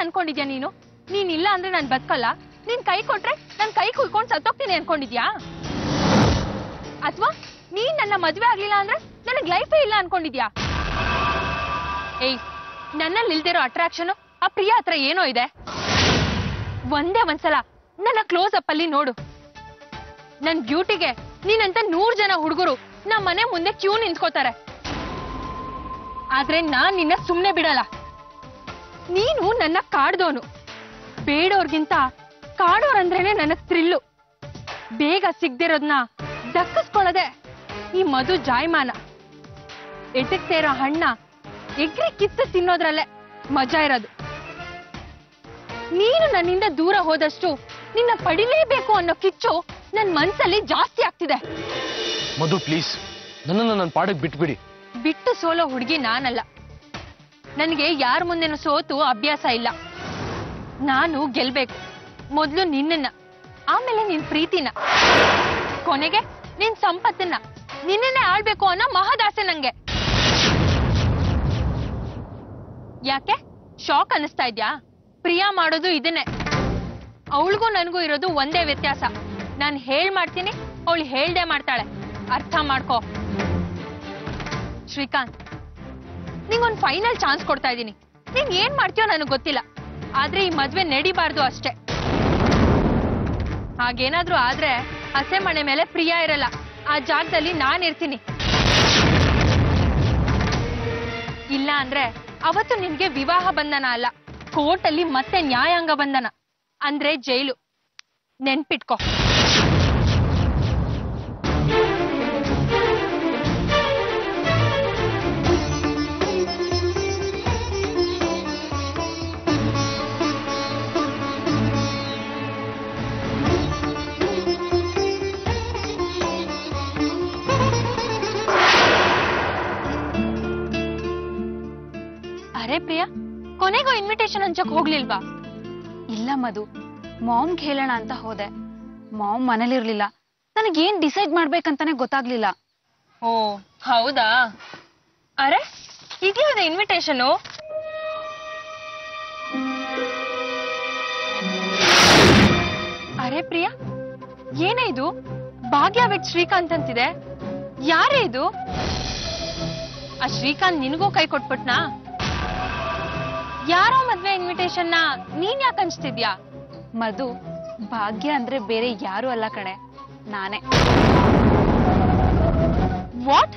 ಅನ್ಕೊಂಡಿದ್ಯಾ ನೀನು? ನೀನ್ ಇಲ್ಲ ಅಂದ್ರೆ ನಾನ್ ಬದುಕಲ್ಲ, ನೀನ್ ಕೈ ಕೊಟ್ರೆ ನಾನ್ ಕೈ ಕುಯ್ಕೊಂಡ್ ಸತ್ತೋಗ್ತೀನಿ ಅನ್ಕೊಂಡಿದ್ಯಾ? ಅಥವಾ ನೀನ್ ನನ್ನ ಮದ್ವೆ ಆಗ್ಲಿಲ್ಲ ಅಂದ್ರೆ ನನಗ್ ಲೈಫೇ ಇಲ್ಲ ಅನ್ಕೊಂಡಿದ್ಯಾ? ಏಯ್, ನನ್ನಲ್ಲಿ ಇಲ್ದಿರೋ ಅಟ್ರಾಕ್ಷನ್ ಆ ಪ್ರಿಯಾ ಹತ್ರ ಏನೋ ಇದೆ. ಒಂದೇ ಒಂದ್ಸಲ ನನ್ನ ಕ್ಲೋಸ್ ಅಪ್ ಅಲ್ಲಿ ನೋಡು. ನನ್ ಬ್ಯೂಟಿಗೆ ನೀನಂತ 100 ಜನ ಹುಡುಗರು ನಮ್ಮ ಮನೆ ಮುಂದೆ ಕ್ಯೂ ನಿಂತ್ಕೋತಾರೆ. ಆದ್ರೆ ನಾನ್ ನಿನ್ನ ಸುಮ್ನೆ ಬಿಡಲ್ಲ. ನೀನು ನನ್ನ ಕಾಡ್ದೋನು. ಬೇಡೋರ್ಗಿಂತ ಕಾಡೋರಂದ್ರೇನೆ ನನಗ್ ಥ್ರಿಲ್ಲು. ಬೇಗ ಸಿಗ್ದಿರೋದ್ನ ದಕ್ಕಿಸ್ಕೊಳ್ಳೋದೆ ಈ ಮಧು ಜಾಯಮಾನ. ಎಟಕ್ತಾ ಇರೋ ಹಣ್ಣ ಎಗ್ರಿ ಕಿತ್ತು ತಿನ್ನೋದ್ರಲ್ಲೇ ಮಜಾ ಇರೋದು. ನೀನು ನನ್ನಿಂದ ದೂರ ಹೋದಷ್ಟು ನಿನ್ನ ಪಡಿಲೇಬೇಕು ಅನ್ನೋ ಕಿಚ್ಚು ನನ್ ಮನ್ಸಲ್ಲಿ ಜಾಸ್ತಿ ಆಗ್ತಿದೆ. ಮಧು ಪ್ಲೀಸ್, ನನ್ನನ್ನು ನನ್ನ ಪಾಡಕ್ ಬಿಟ್ಬಿಡಿ. ಬಿಟ್ಟು ಸೋಲೋ ಹುಡುಗಿ ನಾನಲ್ಲ. ನನಗೆ ಯಾರ ಮುಂದೆನೂ ಸೋತು ಅಭ್ಯಾಸ ಇಲ್ಲ. ನಾನು ಗೆಲ್ಬೇಕು. ಮೊದ್ಲು ನಿನ್ನನ್ನ, ಆಮೇಲೆ ನಿನ್ ಪ್ರೀತಿನ, ಕೊನೆಗೆ ನಿನ್ ಸಂಪತ್ತನ್ನ, ನಿನ್ನನ್ನೇ ಆಳ್ಬೇಕು ಅನ್ನೋ ಮಹದಾಸೆ ನಂಗೆ. ಯಾಕೆ ಶಾಕ್ ಅನಿಸ್ತಾ ಇದ್ಯಾ? ಪ್ರಿಯಾ ಮಾಡೋದು ಇದನ್ನೇ. ಅವಳಿಗೂ ನನಗೂ ಇರೋದು ಒಂದೇ ವ್ಯತ್ಯಾಸ. ನಾನು ಮಾಡ್ತೀನಿ, ಅವಳು ಹೇಳ್ದೆ ಮಾಡ್ತಾಳೆ. ಅರ್ಥ ಮಾಡ್ಕೋ. ಶ್ರೀಕಾಂತ್, ನಿಂಗೊಂದು ಫೈನಲ್ ಚಾನ್ಸ್ ಕೊಡ್ತಾ ಇದ್ದೀನಿ. ನೀನ್ ಏನ್ ಮಾಡ್ತೀಯೋ ನನಗೆ ಗೊತ್ತಿಲ್ಲ, ಆದ್ರೆ ಈ ಮದ್ವೆ ನಡಿಬಾರ್ದು ಅಷ್ಟೇ. ಹಾಗೇನಾದ್ರೂ ಆದ್ರೆ ಹಸೆ ಮನೆ ಮೇಲೆ ಪ್ರಿಯಾ ಇರಲ್ಲ, ಆ ಜಾಗದಲ್ಲಿ ನಾನ್ ಇರ್ತೀನಿ. ಇಲ್ಲ ಅಂದ್ರೆ ಅವತ್ತು ನಿನ್ಗೆ ವಿವಾಹ ಬಂಧನ ಅಲ್ಲ, ಕೋರ್ಟಲ್ಲಿ ಮತ್ತೆ ನ್ಯಾಯಾಂಗ ಬಂಧನ, ಅಂದ್ರೆ ಜೈಲು. ನೆನ್ಪಿಟ್ಕೋ. ಅರೆ ಪ್ರಿಯಾ, ಕೊನೆಗೂ ಇನ್ವಿಟೇಷನ್ ಹಂಚಕ್ ಹೋಗ್ಲಿಲ್ವಾ? ಇಲ್ಲ ಮಧು, ಮಾಮ್ಗೆ ಹೇಳೋಣ ಅಂತ ಹೋದೆ. ಮಾಮ್ ಮನೇಲಿರ್ಲಿಲ್ಲ. ನನಗೇನ್ ಡಿಸೈಡ್ ಮಾಡ್ಬೇಕಂತಾನೆ ಗೊತ್ತಾಗ್ಲಿಲ್ಲ. ಓ ಹೌದಾ? ಅರೆ ಇದ್ಯಾವ್ದ ಇನ್ವಿಟೇಷನು? ಅರೆ ಪ್ರಿಯಾ, ಏನೇ ಇದು? ಭಾಗ್ಯ ವಿತ್ ಶ್ರೀಕಾಂತ್ ಅಂತಿದೆ. ಯಾರೇ ಇದು? ಆ ಶ್ರೀಕಾಂತ್ ನಿನಗೂ ಕೈ ಕೊಟ್ಬಿಟ್ನಾ? ಯಾರೋ ಮದ್ವೆ ಇನ್ವಿಟೇಷನ್ ನೀನ್ ಯಾಕೆ ಹಂಚ್ತಿದ್ಯಾ? ಮಧು, ಭಾಗ್ಯ ಅಂದ್ರೆ ಬೇರೆ ಯಾರು ಅಲ್ಲ ಕಣೆ, ನಾನೇ. ವಾಟ್?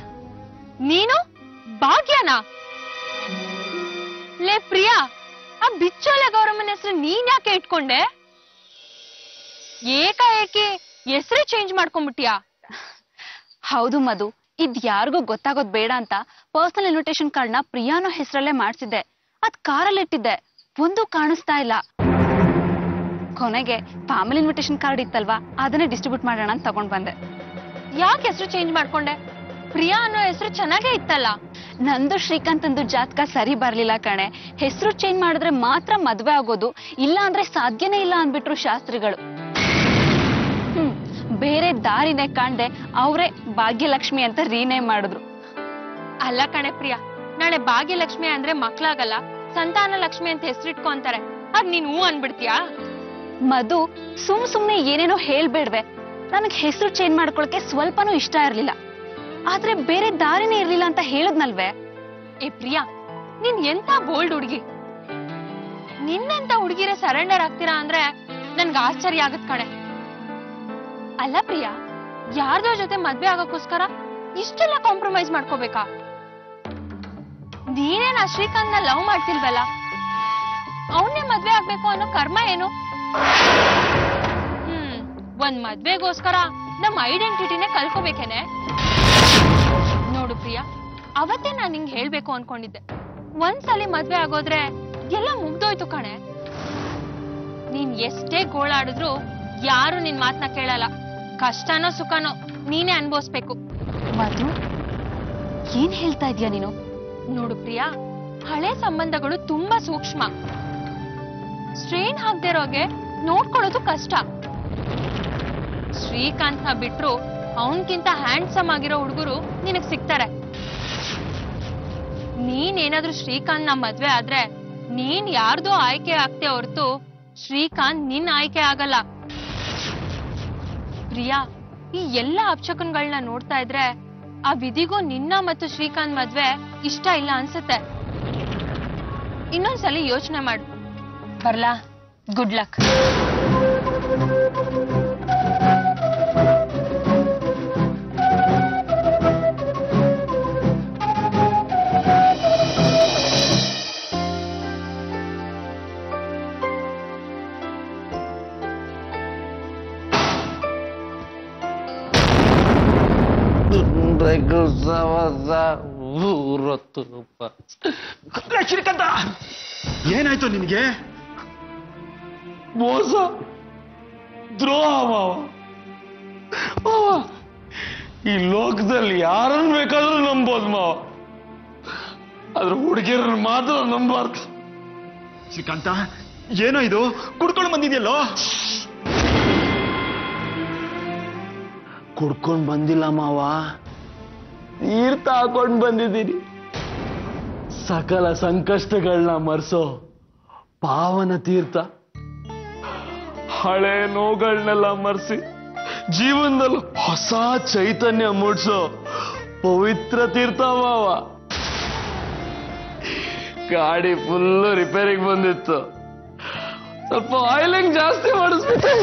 ನೀನು ಭಾಗ್ಯನಾ? ಲೇ ಪ್ರಿಯಾ, ಆ ಬಿಚ್ಚೋಲೆ ಗೌರಮ್ಮನ ಹೆಸರು ನೀನ್ ಯಾಕೆ ಇಟ್ಕೊಂಡೆ? ಏಕಾಏಕಿ ಹೆಸರು ಚೇಂಜ್ ಮಾಡ್ಕೊಂಡ್ಬಿಟ್ಯಾ? ಹೌದು ಮಧು, ಇದ್ ಯಾರಿಗೂ ಗೊತ್ತಾಗೋದ್ ಬೇಡ ಅಂತ ಪರ್ಸನಲ್ ಇನ್ವಿಟೇಷನ್ ಕಾರ್ಡ್ನ ಪ್ರಿಯಾನೋ ಹೆಸರಲ್ಲೇ ಮಾಡ್ಸಿದ್ದೆ. ಅದ್ ಕಾರಲ್ಲಿ ಇಟ್ಟಿದ್ದೆ, ಒಂದು ಕಾಣಿಸ್ತಾ ಇಲ್ಲ. ಕೊನೆಗೆ ಫ್ಯಾಮಿಲಿ ಇನ್ವಿಟೇಷನ್ ಕಾರ್ಡ್ ಇತ್ತಲ್ವಾ, ಅದನ್ನೇ ಡಿಸ್ಟ್ರಿಬ್ಯೂಟ್ ಮಾಡೋಣ ಅಂತ ತಗೊಂಡ್ ಬಂದೆ. ಯಾಕೆ ಹೆಸರು ಚೇಂಜ್ ಮಾಡ್ಕೊಂಡೆ? ಪ್ರಿಯಾ ಅನ್ನೋ ಹೆಸರು ಚೆನ್ನಾಗೇ ಇತ್ತಲ್ಲ. ನಂದು ಶ್ರೀಕಾಂತ್ ಅಂದು ಜಾತಕ ಸರಿ ಬರ್ಲಿಲ್ಲ ಕಣೆ. ಹೆಸರು ಚೇಂಜ್ ಮಾಡಿದ್ರೆ ಮಾತ್ರ ಮದ್ವೆ ಆಗೋದು, ಇಲ್ಲ ಅಂದ್ರೆ ಸಾಧ್ಯನೇ ಇಲ್ಲ ಅಂದ್ಬಿಟ್ರು ಶಾಸ್ತ್ರಿಗಳು. ಬೇರೆ ದಾರಿನೇ ಕಾಣ್ದೆ ಅವರೇ ಭಾಗ್ಯಲಕ್ಷ್ಮಿ ಅಂತ ರೀನೇಮ್ ಮಾಡಿದ್ರು. ಅಲ್ಲ ಕಣೆ ಪ್ರಿಯಾ, ನಾಳೆ ಭಾಗ್ಯಲಕ್ಷ್ಮಿ ಅಂದ್ರೆ ಮಕ್ಳಾಗಲ್ಲ, ಸಂತಾನ ಲಕ್ಷ್ಮಿ ಅಂತ ಹೆಸರಿಟ್ಕೊ ಅಂತಾರೆ. ಅದ್ ನೀನ್ ಹೂ ಅನ್ಬಿಡ್ತೀಯಾ? ಮಧು, ಸುಮ್ನೆ ಏನೇನೋ ಹೇಳ್ಬೇಡ್ವೆ. ನನಗ್ ಹೆಸರು ಚೇಂಜ್ ಮಾಡ್ಕೊಳಕ್ಕೆ ಸ್ವಲ್ಪನೂ ಇಷ್ಟ ಇರ್ಲಿಲ್ಲ, ಆದ್ರೆ ಬೇರೆ ದಾರಿನೇ ಇರ್ಲಿಲ್ಲ ಅಂತ ಹೇಳದ್ನಲ್ವೇ. ಏ ಪ್ರಿಯಾ, ನೀನ್ ಎಂತ ಬೋಲ್ಡ್ ಹುಡುಗಿ. ನಿನ್ನಂತ ಹುಡುಗಿರ ಸರೆಂಡರ್ ಆಗ್ತೀರಾ ಅಂದ್ರೆ ನನ್ಗೆ ಆಶ್ಚರ್ಯ ಆಗತ್ ಕಣೆ. ಅಲ್ಲ ಪ್ರಿಯಾ, ಯಾರ್ದೋ ಜೊತೆ ಮದ್ವೆ ಆಗೋಕ್ಕೋಸ್ಕರ ಇಷ್ಟೆಲ್ಲ ಕಾಂಪ್ರಮೈಸ್ ಮಾಡ್ಕೋಬೇಕಾ? ನೀನೇನ ಶ್ರೀಕಾಂತ್ನ ಲವ್ ಮಾಡ್ತಿಲ್ವಲ್ಲ, ಅವನ್ನೇ ಮದ್ವೆ ಆಗ್ಬೇಕು ಅನ್ನೋ ಕರ್ಮ ಏನು? ಒಂದ್ ಮದ್ವೆಗೋಸ್ಕರ ನಮ್ ಐಡೆಂಟಿಟಿನೇ ಕಳ್ಕೋಬೇಕೇನೆ. ನೋಡು ಪ್ರಿಯಾ, ಅವತ್ತೇ ನಾನ್ ನಿಂಗೆ ಹೇಳ್ಬೇಕು ಅನ್ಕೊಂಡಿದ್ದೆ. ಒಂದ್ಸಲಿ ಮದ್ವೆ ಆಗೋದ್ರೆ ಎಲ್ಲ ಮುಗ್ದೋಯ್ತು ಕಣೆ. ನೀನ್ ಎಷ್ಟೇ ಗೋಳಾಡಿದ್ರು ಯಾರು ನಿನ್ ಮಾತನ್ನ ಕೇಳಲ್ಲ. ಕಷ್ಟನೋ ಸುಖನೋ ನೀನೇ ಅನ್ಭವಿಸ್ಬೇಕು. ಮಧು, ಏನ್ ಹೇಳ್ತಾ ಇದ್ಯಾ ನೀನು? ನೋಡು ಪ್ರಿಯಾ, ಹಳೆ ಸಂಬಂಧಗಳು ತುಂಬಾ ಸೂಕ್ಷ್ಮ. ಸ್ಟ್ರೇನ್ ಹಾಕ್ದೇ ಇರೋಗೆ ನೋಡ್ಕೊಳ್ಳೋದು ಕಷ್ಟ. ಶ್ರೀಕಾಂತ್ನ ಬಿಟ್ರು ಅವನ್ಕಿಂತ ಹ್ಯಾಂಡ್ಸಮ್ ಆಗಿರೋ ಹುಡುಗರು ನಿನಗ್ ಸಿಗ್ತಾರೆ. ನೀನೇನಾದ್ರೂ ಶ್ರೀಕಾಂತ್ನ ಮದ್ವೆ ಆದ್ರೆ ನೀನ್ ಯಾರ್ದೋ ಆಯ್ಕೆ ಆಗ್ತೆ ಹೊರತು ಶ್ರೀಕಾಂತ್ ನಿನ್ ಆಯ್ಕೆ ಆಗಲ್ಲ. ಪ್ರಿಯಾ, ಈ ಎಲ್ಲ ಅಪಶಕನ್ಗಳನ್ನ ನೋಡ್ತಾ ಇದ್ರೆ ಆ ವಿಧಿಗೂ ನಿನ್ನ ಮತ್ತು ಶ್ರೀಕಾಂತ್ ಮದ್ವೆ ಇಷ್ಟ ಇಲ್ಲ ಅನ್ಸುತ್ತೆ. ಇನ್ನೊಂದ್ಸಲಿ ಯೋಚನೆ ಮಾಡು. ಬರ್ಲಾ? Good luck. ಶ್ರೀಕಾಂತ, ಏನಾಯ್ತು ನಿನಗೆ? ಮೋಸ, ದ್ರೋಹ ಮಾವ. ಮಾವ, ಈ ಲೋಕದಲ್ಲಿ ಯಾರನ್ನು ಬೇಕಾದ್ರೂ ನಂಬೋದು ಮಾವ, ಆದ್ರೆ ಹುಡುಗಿಯರನ್ನು ಮಾತ್ರ ನಂಬಾರ್ದು. ಶ್ರೀಕಾಂತ, ಏನೋ ಇದು? ಕುಡ್ಕೊಂಡು ಬಂದಿದ್ಯಲ್ಲೋ? ಕುಡ್ಕೊಂಡ್ ಬಂದಿಲ್ಲ ಮಾವ, ತೀರ್ಥ ಹಾಕೊಂಡ್ ಬಂದಿದ್ದೀನಿ. ಸಕಲ ಸಂಕಷ್ಟಗಳನ್ನ ಮರೆಸೋ ಪಾವನ ತೀರ್ಥ. ಹಳೆ ನೋವುಗಳನ್ನೆಲ್ಲ ಮರೆಸಿ ಜೀವನದಲ್ಲಿ ಹೊಸ ಚೈತನ್ಯ ಮೂಡಿಸೋ ಪವಿತ್ರ ತೀರ್ಥ ಮಾವ. ಗಾಡಿ ಫುಲ್ಲು ರಿಪೇರಿಗೆ ಬಂದಿತ್ತು, ಸ್ವಲ್ಪ ಆಯಿಲಿಂಗ್ ಜಾಸ್ತಿ ಮಾಡಿಸ್ಬಿಟ್ಟೆ.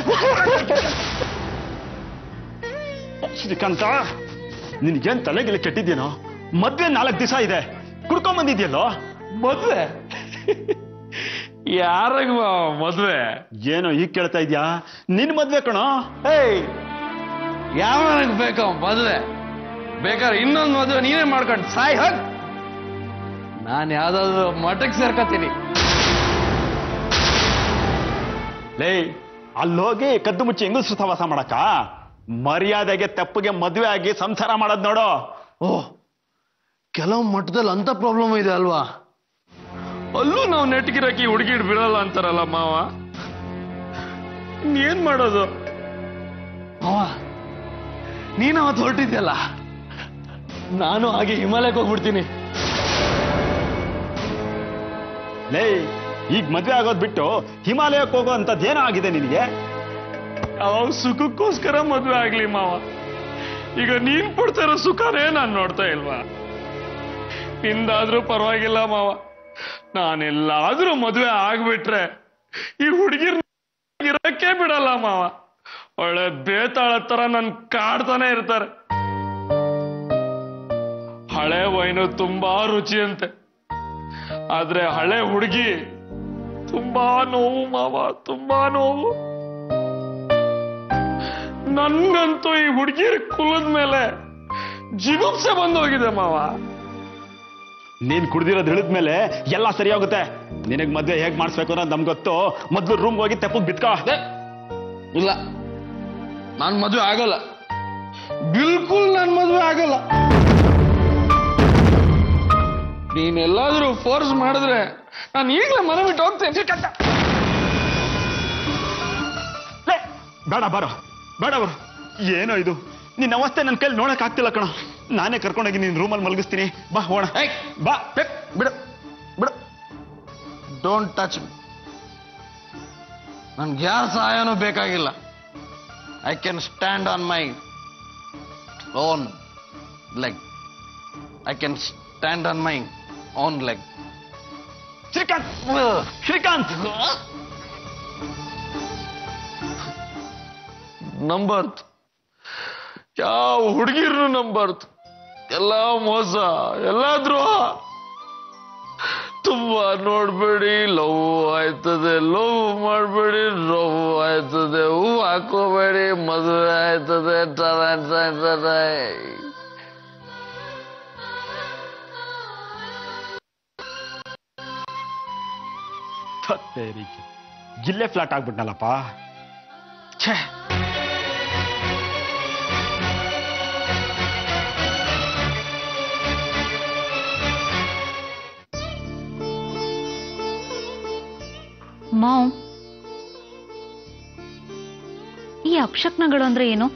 ಶ್ರೀಕಾಂತ, ನಿನ್ಗೇನ್ ತಲೆಗೆಲೆ ಕೆಟ್ಟಿದ್ಯೇನೋ? ಮದ್ವೆ 4 ದಿವಸ ಇದೆ, ಕುಡ್ಕೊಂಡ್ ಬಂದಿದ್ಯಲ್ಲೋ? ಮದ್ವೆ? ಯಾರಾಗ ಮದ್ವೆ? ಏನೋ ಈಗ ಕೇಳ್ತಾ ಇದ್ಯಾ? ನಿನ್ ಮದ್ವೆ ಕಣೋ. ಏಯ್, ಯಾವನಿಗೆ ಬೇಕ ಮದ್ವೆ? ಬೇಕಾದ್ರೆ ಇನ್ನೊಂದು ಮದ್ವೆ ನೀನೇ ಮಾಡ್ಕೊಂಡು ಸಾಯ್ ಹೋಗ್. ನಾನು ಯಾವ್ದಾದ್ರು ಮಠಕ್ಕೆ ಸೇರ್ಕತೀನಿ. ಲೇ, ಅಲ್ಲೋಗಿ ಕದ್ದು ಮುಚ್ಚಿ ಹೆಂಗಸ್ರು ಸಹವಾಸ ಮಾಡಕ್ಕ? ಮರ್ಯಾದೆಗೆ ತಪ್ಪಿಗೆ ಮದ್ವೆ ಆಗಿ ಸಂಸಾರ ಮಾಡೋದ್ ನೋಡು. ಓಹ್, ಕೆಲವು ಮಠದಲ್ಲಿ ಅಂತ ಪ್ರಾಬ್ಲಮ್ ಇದೆ ಅಲ್ವಾ? ಅಲ್ಲೂ ನಾವು ನೆಟ್ಗಿರಾಕಿ ಹುಡುಗಿಡ್ ಬಿಡಲ್ಲ ಅಂತಾರಲ್ಲ ಮಾವ. ಏನ್ ಮಾಡೋದು ಮಾವ? ನೀನು ಅವತ್ತು ಹೊರಟಿದ್ಯಲ್ಲ, ನಾನು ಹಾಗೆ ಹಿಮಾಲಯಕ್ಕೆ ಹೋಗ್ಬಿಡ್ತೀನಿ. ಲೇ, ಈಗ ಮದ್ವೆ ಆಗೋದ್ ಬಿಟ್ಟು ಹಿಮಾಲಯಕ್ಕೆ ಹೋಗೋ ಅಂತದ್ದೇನೋ ಆಗಿದೆ ನಿನಗೆ? ಅವಾಗ ಸುಖಕ್ಕೋಸ್ಕರ ಮದ್ವೆ ಆಗ್ಲಿ ಮಾವ. ಈಗ ನೀನ್ ಕೊಡ್ತಾ ಇರೋ ಸುಖನೇ ನಾನು ನೋಡ್ತಾ ಇಲ್ವಾ? ನಿಂದಾದ್ರೂ ಪರವಾಗಿಲ್ಲ ಮಾವ, ನಾನೆಲ್ಲಾದ್ರೂ ಮದ್ವೆ ಆಗ್ಬಿಟ್ರೆ ಈ ಹುಡುಗಿರ್ ಇರಕ್ಕೆ ಬಿಡಲ್ಲ ಮಾವ. ಒಳ್ಳೆ ಬೇತಾಳ ತರ ನನ್ ಕಾಡ್ತಾನೆ ಇರ್ತಾರೆ. ಹಳೆ ವೈನು ತುಂಬಾ ರುಚಿ ಅಂತೆ, ಆದ್ರೆ ಹಳೆ ಹುಡುಗಿ ತುಂಬಾ ನೋವು ಮಾವ, ತುಂಬಾ ನೋವು. ನನ್ಗಂತೂ ಈ ಹುಡುಗಿರ ಕುಲದ ಮೇಲೆ ಜಿಗುಪ್ಸೆ ಬಂದೋಗಿದೆ ಮಾವ. ನೀನ್ ಕುಡ್ದಿರೋದು ಇಳಿದ್ಮೇಲೆ ಎಲ್ಲ ಸರಿ ಹೋಗುತ್ತೆ. ನಿನಗ್ ಮದ್ವೆ ಹೇಗ್ ಮಾಡಿಸ್ಬೇಕು ಅನ್ನೋದು ನಮ್ಗೆ ಗೊತ್ತು. ಮೊದ್ಲು ರೂಮ್ ಹೋಗಿ ತೆಪ್ಪಗ್ ಬಿತ್ಕೋ. ಇಲ್ಲ, ನಾನ್ ಮದ್ವೆ ಆಗಲ್ಲ, ಬಿಲ್ಕುಲ್ ನನ್ ಮದ್ವೆ ಆಗಲ್ಲ. ನೀನೆಲ್ಲಾದ್ರೂ ಫೋರ್ಸ್ ಮಾಡಿದ್ರೆ ನಾನು ಈಗಲೇ ಮನೆ ಬಿಟ್ಟು ಹೋಗ್ತೇನೆ. ಲೇ, ಬೇಡ ಬಾರೋ, ಬೇಡ ಬರೋ. ಏನೋ ಇದು? ನಿನ್ನ ಅವಸ್ಥೆ ನನ್ನ ಕೈಲಿ ನೋಡಕ್ ಆಗ್ತಿಲ್ಲ ಕಣ. ನಾನೇ ಕರ್ಕೊಂಡೋಗಿ ನಿನ್ ರೂಮಲ್ಲಿ ಮಲಗಿಸ್ತೀನಿ. ಬಾ ಹೋಣ. ಬಾ. ಬಿಡು ಬಿಡು, ಡೋಂಟ್ ಟಚ್. ನನ್ಗೆ ಯಾರ ಸಹಾಯನೂ ಬೇಕಾಗಿಲ್ಲ. I can stand on my own leg. I can stand on my own leg. Srikanth, Srikanth, ನಂಬರ್ತು, ಯಾವ ಹುಡುಗಿರ್ನು ನಂಬರ್ತು. ಎಲ್ಲ ಮೋಸ, ಎಲ್ಲ ದ್ರೋಹ. ತುಂಬಾ ನೋಡ್ಬೇಡಿ, ಲವ್ ಆಯ್ತದೆ. ಲವ್ ಮಾಡ್ಬೇಡಿ, ಲವ್ ಆಯ್ತದೆ. ಹೂ ಹಾಕೋಬೇಡಿ, ಮದುವೆ ಆಯ್ತದೆ. ಗಿಲ್ಲೆ ಫ್ಲಾಟ್ ಆಗ್ಬಿಟ್ನಲ್ಲಪ್ಪ. ಛೇ, ಮಾವ್, ಈ ಅಪಶಕ್ನಗಳು ಅಂದ್ರೆ ಏನು?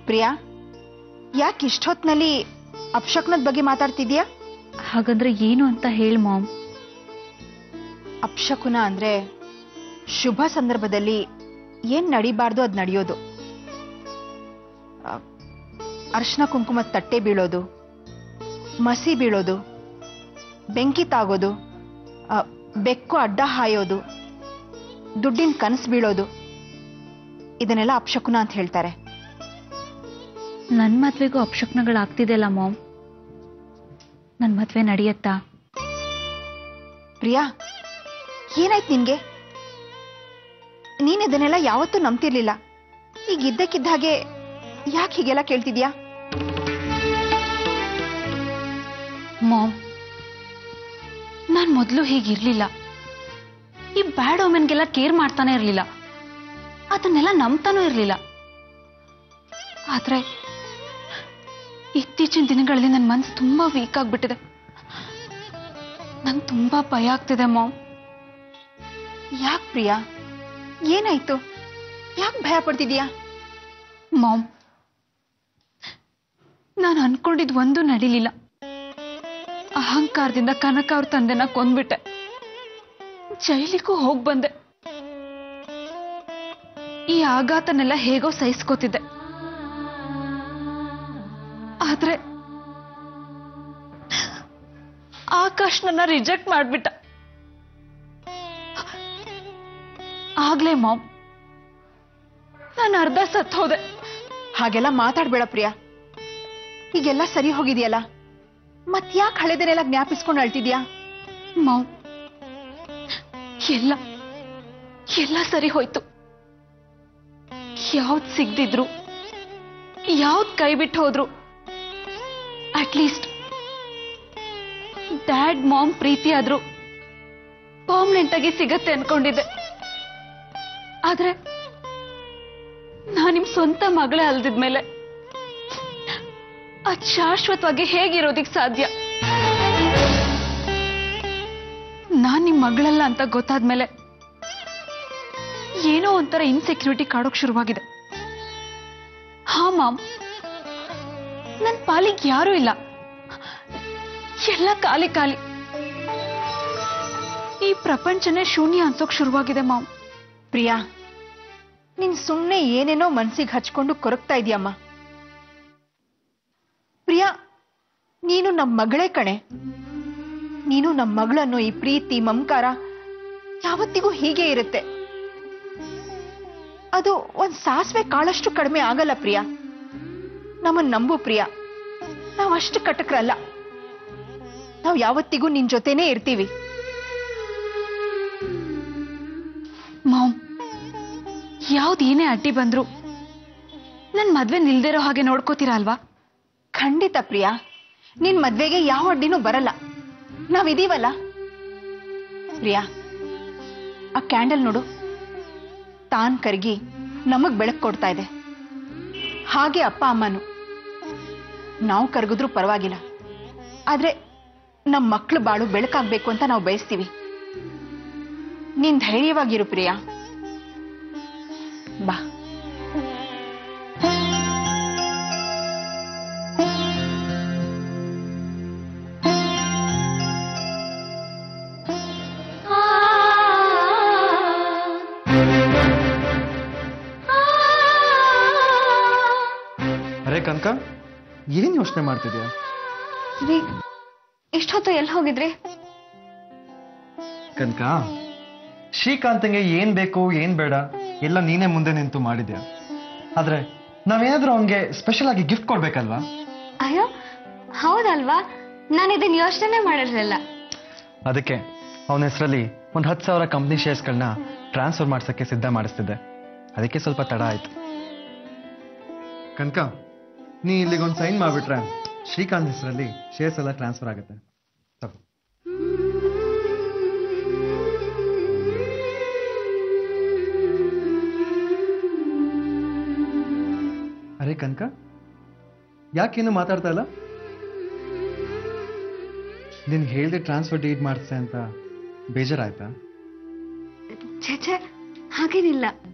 ಪ್ರಿಯಾ, ಯಾಕೆ ಇಷ್ಟೊತ್ನಲ್ಲಿ ಅಪಶಕ್ನದ ಬಗ್ಗೆ ಮಾತಾಡ್ತಿದ್ಯಾ? ಹಾಗಂದ್ರೆ ಏನು ಅಂತ ಹೇಳಿ ಮಾಮ್. ಅಪಶಕುನ ಅಂದ್ರೆ ಶುಭ ಸಂದರ್ಭದಲ್ಲಿ ಏನ್ ನಡಿಬಾರ್ದು ಅದ್ ನಡೆಯೋದು. ಅರ್ಶನ ಕುಂಕುಮ ತಟ್ಟೆ ಬೀಳೋದು, ಮಸಿ ಬೀಳೋದು, ಬೆಂಕಿ ತಾಗೋದು, ಬೆಕ್ಕು ಅಡ್ಡ ಹಾಯೋದು, ದುಡ್ಡಿನ ಕನಸು ಬೀಳೋದು, ಇದನ್ನೆಲ್ಲ ಅಪಶಕುನ ಅಂತ ಹೇಳ್ತಾರೆ. ನನ್ ಮದ್ವೆಗೂ ಅಪಶಕ್ನಗಳಾಗ್ತಿದೆಯಲ್ಲ ಮಾಮ್, ನನ್ ಮದ್ವೆ ನಡೆಯತ್ತಾ? ಪ್ರಿಯಾ, ಏನಾಯ್ತು ನಿನ್ಗೆ? ನೀನ್ ಇದನ್ನೆಲ್ಲ ಯಾವತ್ತೂ ನಂಬ್ತಿರ್ಲಿಲ್ಲ. ಈಗ ಇದ್ದಕ್ಕಿದ್ದ ಹಾಗೆ ಯಾಕೆ ಹೀಗೆಲ್ಲ ಕೇಳ್ತಿದ್ಯಾ? ಮಾಮ್, ನಾನ್ ಮೊದ್ಲು ಹೀಗಿರ್ಲಿಲ್ಲ. ಈ ಬ್ಯಾಡ್ ಓಮೆನ್ಗೆಲ್ಲ ಕೇರ್ ಮಾಡ್ತಾನೆ ಇರ್ಲಿಲ್ಲ, ಅದನ್ನೆಲ್ಲ ನಂಬ್ತಾನೂ ಇರ್ಲಿಲ್ಲ. ಆದ್ರೆ ಇತ್ತೀಚಿನ ದಿನಗಳಲ್ಲಿ ನನ್ನ ಮನ್ಸು ತುಂಬಾ ವೀಕ್ ಆಗ್ಬಿಟ್ಟಿದೆ. ನಂಗೆ ತುಂಬಾ ಭಯ ಆಗ್ತಿದೆ ಮಾಮ್. ಯಾಕೆ ಪ್ರಿಯಾ, ಏನಾಯ್ತು? ಯಾಕೆ ಭಯ ಪಡ್ತಿದ್ಯಾ? ಮಾಮ್, ನಾನು ಅನ್ಕೊಂಡಿದ್ ಒಂದು ನಡೀಲಿಲ್ಲ. ಅಹಂಕಾರದಿಂದ ಕನಕ ಅವ್ರ ತಂದೆನ ಕೊಂದ್ಬಿಟ್ಟೆ, ಜೈಲಿಗೂ ಹೋಗ್ ಬಂದೆ. ಈ ಆಘಾತನೆಲ್ಲ ಹೇಗೋ ಸಹಿಸ್ಕೋತಿದ್ದೆ. ಆದ್ರೆ ಆಕಾಶ್ ನನ್ನ ರಿಜೆಕ್ಟ್ ಮಾಡ್ಬಿಟ್ಟ. ಆಗ್ಲೇ ಮಾಮ್, ನಾನು ಅರ್ಧ ಸತ್ ಹೋದೆ. ಹಾಗೆಲ್ಲ ಮಾತಾಡ್ಬೇಡ ಪ್ರಿಯಾ. ಈಗೆಲ್ಲ ಸರಿ ಹೋಗಿದ್ಯಲ್ಲ, ಮತ್ ಯಾಕೆ ಹಳೆದನ್ನೆಲ್ಲ ಜ್ಞಾಪಿಸ್ಕೊಂಡು ಅಳ್ತಿದ್ಯಾ? ಮಾವ್, ಎಲ್ಲ ಸರಿ ಹೋಯ್ತು. ಯಾವ್ದ್ ಸಿಗ್ದಿದ್ರು, ಯಾವ್ದ್ ಕೈ ಬಿಟ್ಟು ಹೋದ್ರು, ಅಟ್ಲೀಸ್ಟ್ ಡ್ಯಾಡ್ ಮಾಮ್ ಪ್ರೀತಿ ಆದ್ರೂ ಪರ್ಮನೆಂಟ್ ಆಗಿ ಸಿಗತ್ತೆ ಅನ್ಕೊಂಡಿದ್ದೆ. ಆದ್ರೆ ನಾನಿಮ್ ಸ್ವಂತ ಮಗಳೇ ಅಲ್ದಿದ್ಮೇಲೆ ಅದ್ ಶಾಶ್ವತವಾಗಿ ಹೇಗಿರೋದಿಕ್ ಸಾಧ್ಯ? ನಾನ್ ನಿಮ್ ಮಗಳಲ್ಲ ಅಂತ ಗೊತ್ತಾದ್ಮೇಲೆ ಏನೋ ಒಂಥರ ಇನ್ಸೆಕ್ಯೂರಿಟಿ ಕಾಡೋಕ್ ಶುರುವಾಗಿದೆ. ಹಾ ಮಾಮ್, ನನ್ ಪಾಲಿಗೆ ಯಾರೂ ಇಲ್ಲ, ಎಲ್ಲ ಖಾಲಿ ಖಾಲಿ. ಈ ಪ್ರಪಂಚನೇ ಶೂನ್ಯ ಅನ್ಸೋಕ್ ಶುರುವಾಗಿದೆ ಮಾಮ್. ಪ್ರಿಯಾ, ನೀನ್ ಸುಮ್ನೆ ಏನೇನೋ ಮನ್ಸಿಗೆ ಹಚ್ಕೊಂಡು ಕೊರಗ್ತಾ ಇದೀಯಮ್ಮ. ಪ್ರಿಯಾ, ನೀನು ನಮ್ಮ ಮಗಳೇ ಕಣೆ. ನೀನು ನಮ್ಮ ಮಗಳನ್ನೋ ಈ ಪ್ರೀತಿ ಮಮಕಾರ ಯಾವತ್ತಿಗೂ ಹೀಗೆ ಇರುತ್ತೆ. ಅದು ಒಂದ್ ಸಾಸಿವೆ ಕಾಳಷ್ಟು ಕಡಿಮೆ ಆಗಲ್ಲ ಪ್ರಿಯಾ. ನಮ್ಮನ್ನ ನಂಬು ಪ್ರಿಯಾ, ನಾವಷ್ಟು ಕಟಕ್ರಲ್ಲ. ನಾವು ಯಾವತ್ತಿಗೂ ನಿನ್ ಜೊತೆನೇ ಇರ್ತೀವಿ. ಮಾಮ್, ಯಾವ್ದೇನೇ ಅಡ್ಡಿ ಬಂದ್ರು ನನ್ ಮದ್ವೆ ನಿಲ್ದಿರೋ ಹಾಗೆ ನೋಡ್ಕೋತೀರಾ ಅಲ್ವಾ? ಖಂಡಿತ ಪ್ರಿಯಾ, ನಿನ್ ಮದ್ವೆಗೆ ಯಾವ ಅಡ್ಡಿನೂ ಬರಲ್ಲ. ನಾವಿದೀವಲ್ಲ. ಪ್ರಿಯಾ, ಆ ಕ್ಯಾಂಡಲ್ ನೋಡು, ತಾನ್ ಕರಗಿ ನಮಗ್ ಬೆಳಕು ಕೊಡ್ತಾ ಇದೆ. ಹಾಗೆ ಅಪ್ಪ ಅಮ್ಮನು. ನಾವು ಕರಗಿದ್ರೂ ಪರವಾಗಿಲ್ಲ, ಆದ್ರೆ ನಮ್ಮ ಮಕ್ಳು ಬಾಳು ಬೆಳಕಾಗ್ಬೇಕು ಅಂತ ನಾವು ಬಯಸ್ತೀವಿ. ನೀನ್ ಧೈರ್ಯವಾಗಿರು ಪ್ರಿಯಾ. ಬಾ. ಅರೆ ಕನಕ, ಏನ್ ಯೋಚನೆ ಮಾಡ್ತಿದ್ಯಾ? ಇಷ್ಟೊತ್ತು ಎಲ್ಲಿ ಹೋಗಿದ್ರಿ? ಕನಕ, ಶ್ರೀಕಾಂತ್ಗೆ ಏನ್ ಬೇಕು ಏನ್ ಬೇಡ ಎಲ್ಲ ನೀನೇ ಮುಂದೆ ನಿಂತು ಮಾಡಿದ್ಯಾ. ಆದ್ರೆ ನಾವೇನಾದ್ರೂ ಅವನ್ಗೆ ಸ್ಪೆಷಲ್ ಆಗಿ ಗಿಫ್ಟ್ ಕೊಡ್ಬೇಕಲ್ವಾ? ಅಯ್ಯೋ ಹೌದಲ್ವಾ, ನಾನು ಇದನ್ನ ಯೋಚನೆ ಮಾಡಿರಲಿಲ್ಲ. ಅದಕ್ಕೆ ಅವನ ಹೆಸರಲ್ಲಿ ಒಂದು 10,000 ಕಂಪ್ನಿ ಶೇರ್ಸ್ಗಳನ್ನ ಟ್ರಾನ್ಸ್ಫರ್ ಮಾಡ್ಸಕ್ಕೆ ಸಿದ್ಧ ಮಾಡಿಸ್ತಿದ್ದೆ. ಅದಕ್ಕೆ ಸ್ವಲ್ಪ ತಡ ಆಯ್ತು. ಕನಕ, ನೀ ಇಲ್ಲಿಗೊಂದು ಸೈನ್ ಮಾಡ್ಬಿಟ್ರೆ ಶ್ರೀಕಾಂತ್ ಹೆಸರಲ್ಲಿ ಶೇರ್ಸ್ ಎಲ್ಲ ಟ್ರಾನ್ಸ್ಫರ್ ಆಗುತ್ತೆ. ತಗೋ. ಅರೆ ಕನಕ, ಯಾಕೇನು ಮಾತಾಡ್ತಾ ಇಲ್ಲ? ನಿನ್ ಹೇಳ್ದೆ ಟ್ರಾನ್ಸ್ಫರ್ ಡೀಡ್ ಮಾಡಿಸ್ತೆ ಅಂತ ಬೇಜಾರಾಯ್ತಾ? ಛೇ, ಹಾಗೇನಿಲ್ಲ.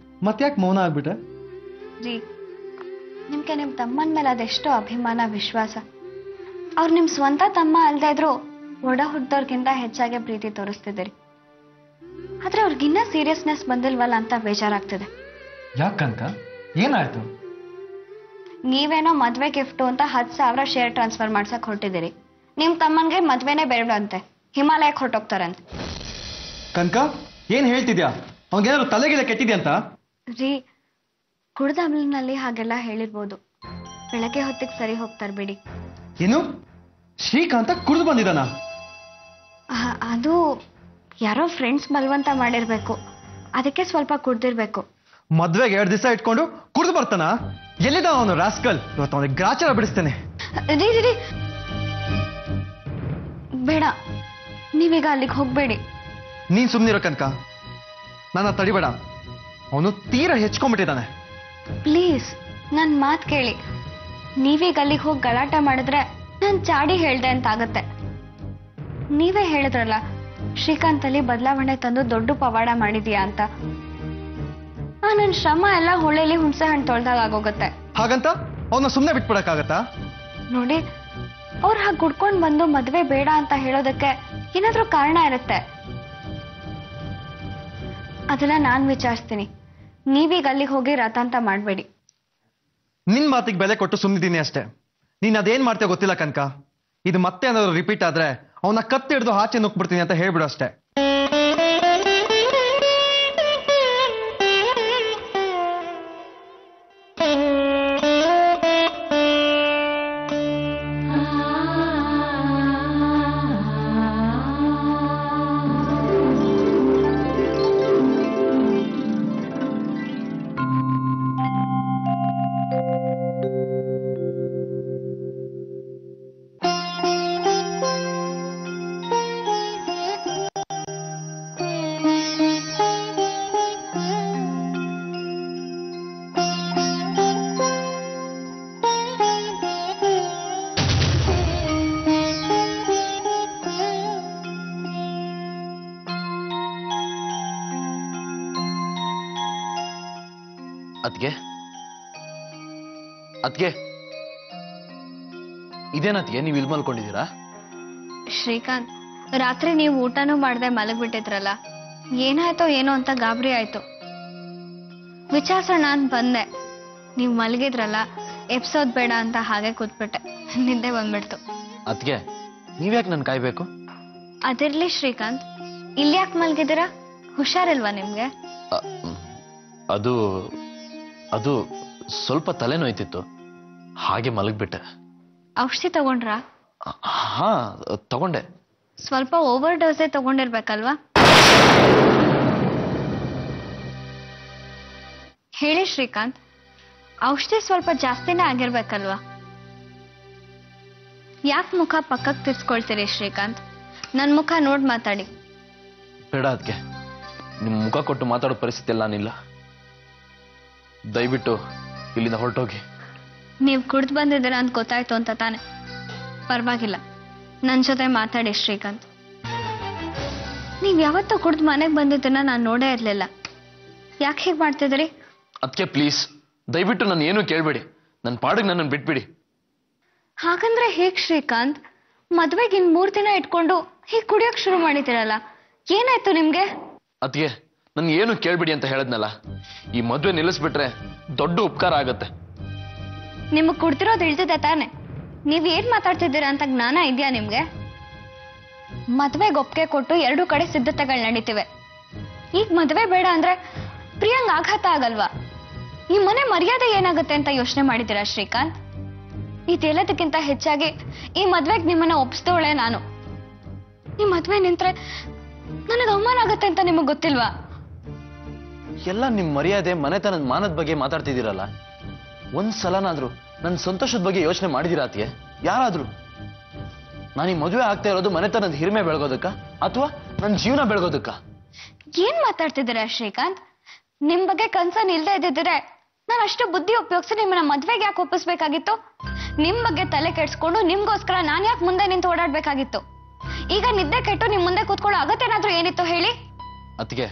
ಮತ್ತ್ಯಾಕೆ ಮೌನ ಆಗ್ಬಿಟ್ಟೆ? ರೀ, ನಿಮ್ಗೆ ನಿಮ್ ತಮ್ಮನ ಮೇಲೆ ಅದೆಷ್ಟೋ ಅಭಿಮಾನ ವಿಶ್ವಾಸ. ಅವ್ರು ನಿಮ್ ಸ್ವಂತ ತಮ್ಮ ಅಲ್ದೇ ಇದ್ರು ಒಡ ಹುಟ್ಟೋರ್ಗಿಂತ ಹೆಚ್ಚಾಗಿ ಪ್ರೀತಿ ತೋರಿಸ್ತಿದ್ದೀರಿ. ಆದ್ರೆ ಅವ್ರಿಗಿನ್ನ ಸೀರಿಯಸ್ನೆಸ್ ಬಂದಿಲ್ವಲ್ಲ ಅಂತ ಬೇಜಾರಾಗ್ತಿದೆ. ಯಾಕಂತ ಏನಾಯ್ತು? ನೀವೇನೋ ಮದ್ವೆ ಗಿಫ್ಟು ಅಂತ 10,000 ಶೇರ್ ಟ್ರಾನ್ಸ್ಫರ್ ಮಾಡ್ಸಕ್ ಹೊರಟಿದ್ದೀರಿ. ನಿಮ್ ತಮ್ಮನ್ಗೆ ಮದ್ವೆನೇ ಬೇಡಂತೆ, ಹಿಮಾಲಯಕ್ಕೆ ಹೊರಟೋಗ್ತಾರಂತೆ. ಕನಕ ಏನ್ ಹೇಳ್ತಿದ್ಯಾ? ಅವ್ನಿಗೇನಾದ್ರು ತಲೆಗಿಲೆ ಕೆಟ್ಟಿದ್ಯಾ ಅಂತ? ರೀ, ಕುಡ್ದ ಅಮಲಿನಲ್ಲಿ ಹಾಗೆಲ್ಲ ಹೇಳಿರ್ಬೋದು. ಬೆಳಗ್ಗೆ ಹೊತ್ತಿಗೆ ಸರಿ ಹೋಗ್ತಾರ ಬಿಡಿ. ಏನು ಶ್ರೀಕಾಂತ ಕುಡಿದು ಬಂದಿದ್ದಾನ? ಅದು ಯಾರೋ ಫ್ರೆಂಡ್ಸ್ ಬಲವಂತ ಮಾಡಿರ್ಬೇಕು, ಅದಕ್ಕೆ ಸ್ವಲ್ಪ ಕುಡ್ದಿರ್ಬೇಕು. ಮದ್ವೆಗೆ 2 ದಿವಸ ಇಟ್ಕೊಂಡು ಕುಡಿದು ಬರ್ತಾನ? ಎಲ್ಲಿದ್ದ ಅವನು ರಾಸ್ಕಲ್? ಇವತ್ತು ಅವನಿಗೆ ಗ್ರಾಚಾರ ಬಿಡಿಸ್ತೇನೆ. ರೀ ರೀ ಬೇಡ, ನೀವೀಗ ಅಲ್ಲಿಗೆ ಹೋಗ್ಬೇಡಿ. ನೀನ್ ಸುಮ್ನಿರೋ ಕನಕ, ನನ್ನ ತಡಿಬೇಡ. ಅವನು ತೀರಾ ಹೆಚ್ಕೊಂಡ್ಬಿಟ್ಟಿದ್ದಾನೆ. ಪ್ಲೀಸ್ ನನ್ ಮಾತ್ ಕೇಳಿ. ನೀವೀಗ ಅಲ್ಲಿಗೆ ಹೋಗಿ ಗಲಾಟೆ ಮಾಡಿದ್ರೆ ನಾನ್ ಚಾಡಿ ಹೇಳ್ದೆ ಅಂತ ಆಗತ್ತೆ. ನೀವೇ ಹೇಳಿದ್ರಲ್ಲ ಶ್ರೀಕಾಂತ್ ಅಲ್ಲಿ ಬದಲಾವಣೆ ತಂದು ದೊಡ್ಡ ಪವಾಡ ಮಾಡಿದ್ಯಾ ಅಂತ. ನನ್ ಶ್ರಮ ಎಲ್ಲ ಹೊಳೆಲಿ ಹುಣಸೆ ಹಣ್ಣು ತೊಳ್ದಾಗ ಆಗೋಗತ್ತೆ. ಹಾಗಂತ ಅವನ್ನ ಸುಮ್ನೆ ಬಿಟ್ಬಿಡಕ್ಕಾಗತ್ತಾ? ನೋಡಿ, ಅವ್ರು ಹಾಗೆ ಕುಡ್ಕೊಂಡ್ ಬಂದು ಮದ್ವೆ ಬೇಡ ಅಂತ ಹೇಳೋದಕ್ಕೆ ಏನಾದ್ರೂ ಕಾರಣ ಇರುತ್ತೆ. ಅದೆಲ್ಲ ನಾನ್ ವಿಚಾರಿಸ್ತೀನಿ. ನೀವೀಗ ಅಲ್ಲಿಗೆ ಹೋಗಿ ರಥಾಂತ ಮಾಡ್ಬೇಡಿ. ನಿನ್ ಮಾತಿಗೆ ಬೆಲೆ ಕೊಟ್ಟು ಸುಮ್ಮನಿದ್ದೀನಿ ಅಷ್ಟೇ. ನೀನ್ ಅದೇನ್ ಮಾಡ್ತೇವೆ ಗೊತ್ತಿಲ್ಲ ಕನಕ. ಇದು ಮತ್ತೆ ಏನಾದ್ರು ರಿಪೀಟ್ ಆದ್ರೆ ಅವನ ಕತ್ತಿ ಹಿಡಿದು ಆಚೆ ನುಗ್ಬಿಡ್ತೀನಿ ಅಂತ ಹೇಳ್ಬಿಡು ಅಷ್ಟೇ. ಅದ್ಗೆ ಇದೇನತ್ಗೆ ನೀವು ಇಲ್ಲಿ ಮಲ್ಕೊಂಡಿದ್ದೀರಾ? ಶ್ರೀಕಾಂತ್, ರಾತ್ರಿ ನೀವು ಊಟನೂ ಮಾಡದೆ ಮಲಗ್ಬಿಟ್ಟಿದ್ರಲ್ಲ, ಏನಾಯ್ತೋ ಏನೋ ಅಂತ ಗಾಬರಿ ಆಯ್ತು. ವಿಚಾರಿಸೋಣ ಅಂತ ಬಂದೆ. ನೀವು ಮಲಗಿದ್ರಲ್ಲ, ಎಪ್ಸೋದ್ ಬೇಡ ಅಂತ ಹಾಗೆ ಕೂತ್ಬಿಟ್ಟೆ, ನಿದ್ದೆ ಬಂದ್ಬಿಡ್ತು. ಅದ್ಗೆ ನೀವ್ಯಾಕೆ ನನ್ ಕಾಯ್ಬೇಕು? ಅದಿರ್ಲಿ ಶ್ರೀಕಾಂತ್, ಇಲ್ಲಿ ಯಾಕೆ ಮಲಗಿದ್ದೀರಾ? ಹುಷಾರಿಲ್ವಾ ನಿಮ್ಗೆ? ಅದು ಅದು ಸ್ವಲ್ಪ ತಲೆನೋಯ್ತಿತ್ತು, ಹಾಗೆ ಮಲಗ್ಬಿಟ್ಟೆ. ಔಷಧಿ ತಗೊಂಡ್ರಾ? ಹಾ ತಗೊಂಡೆ. ಸ್ವಲ್ಪ ಓವರ್ ಡೋಸೇ ತಗೊಂಡಿರ್ಬೇಕಲ್ವಾ? ಹೇಳಿ ಶ್ರೀಕಾಂತ್, ಔಷಧಿ ಸ್ವಲ್ಪ ಜಾಸ್ತಿನೇ ಆಗಿರ್ಬೇಕಲ್ವಾ? ಯಾಕೆ ಮುಖ ಪಕ್ಕಕ್ಕೆ ತಿರ್ಸ್ಕೊಳ್ತೀರಿ ಶ್ರೀಕಾಂತ್? ನನ್ ಮುಖ ನೋಡ್ ಮಾತಾಡಿ. ಬೇಡ ಅದ್ಕೆ, ನಿಮ್ ಮುಖ ಕೊಟ್ಟು ಮಾತಾಡೋ ಪರಿಸ್ಥಿತಿ ಎಲ್ಲ ನಾನಿಲ್ಲ. ದಯವಿಟ್ಟು ಇಲ್ಲಿಂದ ಹೊರಟೋಗಿ. ನೀವು ಕುಡ್ದು ಬಂದಿದ್ದೀರಾ ಅಂತ ಗೊತ್ತಾಯ್ತು ಅಂತ ತಾನೆ? ಪರವಾಗಿಲ್ಲ, ನನ್ನ ಜೊತೆ ಮಾತಾಡಿ ಶ್ರೀಕಾಂತ್. ನೀವ್ ಯಾವತ್ತೂ ಕುಡ್ದು ಮನೆಗೆ ಬಂದಿದ್ದನ್ನ ನಾನು ನೋಡೇ ಇರ್ಲಿಲ್ಲ. ಯಾಕೆ ಹೀಗೆ ಮಾಡ್ತಿದ್ದೀರಿ? ಅದಕ್ಕೆ ಪ್ಲೀಸ್ ದಯವಿಟ್ಟು ನಾನು ಏನು ಕೇಳಬೇಡಿ, ನನ್ನ ಪಾಡಿಗೆ ನನ್ನನ್ನು ಬಿಟ್ಬಿಡಿ. ಹಾಗಂದ್ರೆ ಹೇಗ್ ಶ್ರೀಕಾಂತ್? ಮದ್ವೆಗೆ ಇನ್ 3 ದಿನ ಇಟ್ಕೊಂಡು ಹೀಗೆ ಕುಡಿಯೋಕ್ ಶುರು ಮಾಡಿದಿರಲ್ಲ, ಏನಾಯ್ತು ನಿಮ್ಗೆ? ಅದಕ್ಕೆ ನನ್ಗೆ ಏನು ಕೇಳ್ಬಿಡಿ ಅಂತ ಹೇಳದ್ನಲ್ಲ. ಈ ಮದ್ವೆ ನಿಲ್ಲಿಸ್ಬಿಟ್ರೆ ದೊಡ್ಡ ಉಪಕಾರ ಆಗತ್ತೆ. ನಿಮಗ್ ಕುಡ್ತಿರೋದು ಇಳ್ದಿದೆ ತಾನೆ? ನೀವ್ ಏನ್ ಮಾತಾಡ್ತಿದ್ದೀರಾ ಅಂತ ಜ್ಞಾನ ಇದೆಯಾ ನಿಮ್ಗೆ? ಮದ್ವೆಗೆ ಒಪ್ಪಿಗೆ ಕೊಟ್ಟು 2 ಕಡೆ ಸಿದ್ಧತೆಗಳು ನಡೀತಿವೆ. ಈಗ ಮದ್ವೆ ಬೇಡ ಅಂದ್ರೆ ಪ್ರಿಯಾಂಗ್ ಆಘಾತ ಆಗಲ್ವಾ? ಈ ಮನೆ ಮರ್ಯಾದೆ ಏನಾಗುತ್ತೆ ಅಂತ ಯೋಚನೆ ಮಾಡಿದ್ದೀರಾ ಶ್ರೀಕಾಂತ್? ಇದೆಲ್ಲದಕ್ಕಿಂತ ಹೆಚ್ಚಾಗಿ ಈ ಮದ್ವೆಗೆ ನಿಮ್ಮನ್ನ ಒಪ್ಪಿಸ್ದೋಳೆ ನಾನು. ಈ ಮದ್ವೆ ನಿಂತ್ರೆ ನನಗೆ ಅವಮಾನ ಆಗತ್ತೆ ಅಂತ ನಿಮಗ್ ಗೊತ್ತಿಲ್ವಾ? ಎಲ್ಲ ನಿಮ್ ಮರ್ಯಾದೆ ಮನೆತನದ ಮಾನದ ಬಗ್ಗೆ ಮಾತಾಡ್ತಿದ್ದೀರಲ್ಲ, ಒಂದ್ಸಲನಾದ್ರೂ ನನ್ನ ಸಂತೋಷದ ಬಗ್ಗೆ ಯೋಚನೆ ಮಾಡಿದಿರಾ ಅತಿಗೆ? ಯಾರಾದ್ರೂ? ನಾನು ಈ ಮದುವೆ ಆಗ್ತಾ ಇರೋದು ಮನೆತನದ ಹಿರಿಮೆ ಬೆಳಗೋದಕ್ಕ ಅಥವಾ ನನ್ನ ಜೀವನ ಬೆಳಗೋದಕ್ಕ? ಏನ್ ಮಾತಾಡ್ತಿದ್ದೀರಾ ಶ್ರೀಕಾಂತ್? ನಿಮ್ ಬಗ್ಗೆ ಕನ್ಸರ್ನ್ ಇಲ್ದೇ ಇದ್ದಿದ್ರೆ ನಾನು ಅಷ್ಟು ಬುದ್ಧಿ ಉಪಯೋಗಿಸಿ ನಿಮ್ಮನ್ನ ಮದ್ವೆಗೆ ಯಾಕೆ ಒಪ್ಪಿಸ್ಬೇಕಾಗಿತ್ತು? ನಿಮ್ ಬಗ್ಗೆ ತಲೆ ಕೆಡ್ಸ್ಕೊಂಡು ನಿಮ್ಗೋಸ್ಕರ ನಾನ್ ಯಾಕೆ ಮುಂದೆ ನಿಂತು ಓಡಾಡ್ಬೇಕಾಗಿತ್ತು? ಈಗ ನಿದ್ದೆ ಕೆಟ್ಟು ನಿಮ್ ಮುಂದೆ ಕೂತ್ಕೊಳ್ಳೋ ಅಗತ್ಯನಾದ್ರೂ ಏನಿತ್ತು ಹೇಳಿ? ಅತಿಗೆ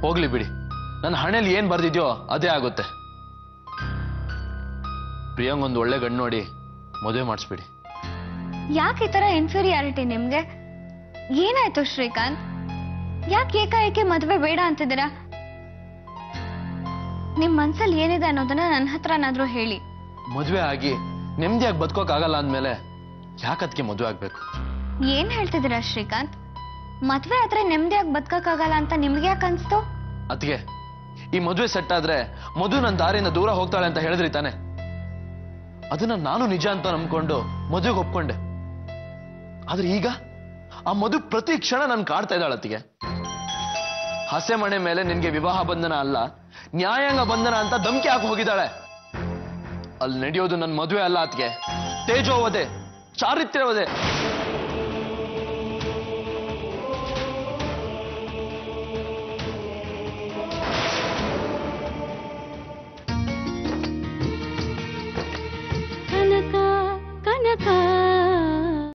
ಹೋಗ್ಲಿ ಬಿಡಿ, ನನ್ನ ಹಣೆಯಲ್ಲಿ ಏನ್ ಬರ್ದಿದ್ಯೋ ಅದೇ ಆಗುತ್ತೆ. ಪ್ರಿಯಾಂಗ್ ಒಂದು ಒಳ್ಳೆ ಗಂಡು ನೋಡಿ ಮದುವೆ ಮಾಡಿಸ್ಬಿಡಿ. ಯಾಕೆ ಈ ತರ ಇನ್ಫೀರಿಯಾರಿಟಿ ನಿಮ್ಗೆ? ಏನಾಯ್ತು ಶ್ರೀಕಾಂತ್? ಯಾಕೆ ಏಕಾಏಕಿ ಮದ್ವೆ ಬೇಡ ಅಂತಿದ್ದೀರಾ? ನಿಮ್ ಮನ್ಸಲ್ಲಿ ಏನಿದೆ ಅನ್ನೋದನ್ನ ನನ್ನ ಹತ್ರನಾದ್ರೂ ಹೇಳಿ. ಮದುವೆ ಆಗಿ ನೆಮ್ಮದಿಯಾಗಿ ಬದುಕೋಕ್ಕಾಗಲ್ಲ ಅಂದ್ಮೇಲೆ ಯಾಕದ್ಕೆ ಮದುವೆ ಆಗ್ಬೇಕು? ಏನ್ ಹೇಳ್ತಿದ್ದೀರಾ ಶ್ರೀಕಾಂತ್? ಮದ್ವೆ ಆದ್ರೆ ನೆಮ್ಮದಿಯಾಗಿ ಬದುಕಕ್ಕಾಗಲ್ಲ ಅಂತ ನಿಮ್ಗೆ ಯಾಕೆ ಅನ್ಸ್ತು? ಅದ್ಗೆ ಈ ಮದುವೆ ಸೆಟ್ ಆದ್ರೆ ಮಧು ನನ್ನ ದಾರಿಯಿಂದ ದೂರ ಹೋಗ್ತಾಳೆ ಅಂತ ಹೇಳಿದ್ರಿ ತಾನೆ. ಅದನ್ನ ನಾನು ನಿಜ ಅಂತ ನಂಬ್ಕೊಂಡು ಮದುವೆಗೆ ಒಪ್ಕೊಂಡೆ. ಆದ್ರೆ ಈಗ ಆ ಮಧು ಪ್ರತಿ ಕ್ಷಣ ನನ್ ಕಾಡ್ತಾ ಇದ್ದಾಳೆ. ಅತ್ತಿಗೆ ಹಸೆ ಮಣೆ ಮೇಲೆ ನಿನ್ಗೆ ವಿವಾಹ ಬಂಧನ ಅಲ್ಲ ನ್ಯಾಯಾಂಗ ಬಂಧನ ಅಂತ ಧಮಕಿ ಹಾಕಿ ಹೋಗಿದ್ದಾಳೆ. ಅಲ್ಲಿ ನಡೆಯೋದು ನನ್ನ ಮದುವೆ ಅಲ್ಲ ಅತ್ತಿಗೆ, ತೇಜೋವಧೆ, ಚಾರಿತ್ರ್ಯವಧೆ.